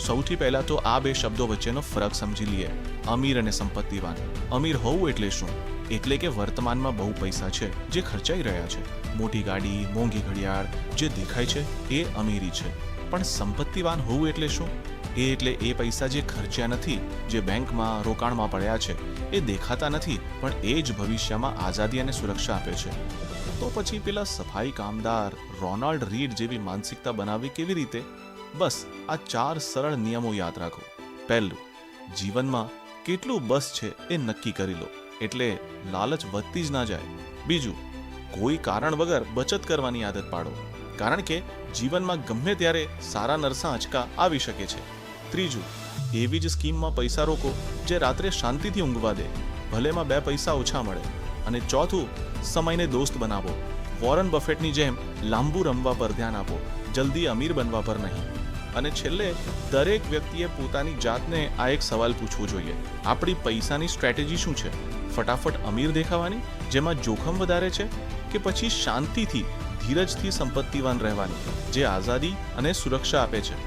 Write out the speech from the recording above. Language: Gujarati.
સૌથી પહેલા તો આ બે શબ્દો વચ્ચેનો ફરક સમજી લઈએ. અમીર અને સંપત્તિવાન. અમીર હોવું એટલે શું? એટલે કે વર્તમાનમાં બહુ પૈસા છે જે ખર્ચાઈ રહ્યા છે. મોટી ગાડી, મોંઘી ઘડિયાળ જે દેખાય છે એ અમીરી છે. પણ સંપત્તિવાન હોવું એટલે શું? એટલે એ પૈસા જે ખર્ચ્યા નથી, જે બેંકમાં રોકાણમાં પડ્યા છે, એ દેખાતા નથી, પણ એ જ ભવિષ્યમાં આઝાદી અને સુરક્ષા આપે છે. તો પછી પેલા સફાઈ કામદાર રોનાલ્ડ રીડ જેવી માનસિકતા બનાવવી કેવી રીતે? બસ આ 4 સરળ નિયમો યાદ રાખો. પહેલું, જીવનમાં કેટલું બસ છે એ નક્કી કરી લો, એટલે લાલચ વધતી જ ના જાય. બીજું, કોઈ કારણ વગર બચત કરવાની આદત પાડો, કારણ કે જીવનમાં ગમે ત્યારે સારા નરસા આંચકા આવી શકે છે. ત્રીજું, એવી જ સ્કીમમાં પૈસા રોકો જે રાત્રે શાંતિથી ઊંઘવા દે, ભલેમાં 2 પૈસા ઓછા મળે. અને ચોથું, સમયને દોસ્ત બનાવો. વોરન બફેટની જેમ લાંબુ રમવા પર ધ્યાન આપો, જલ્દી અમીર બનવા પર નહીં. અને છેલ્લે, દરેક વ્યક્તિએ પોતાની જાતને આ એક સવાલ પૂછવો જોઈએ: આપણી પૈસાની સ્ટ્રેટેજી શું છે? ફટાફટ અમીર દેખાવાની, જેમાં જોખમ વધારે છે, કે પછી શાંતિથી, ધીરજથી સંપત્તિવાન રહેવાની, જે આઝાદી અને સુરક્ષા આપે છે?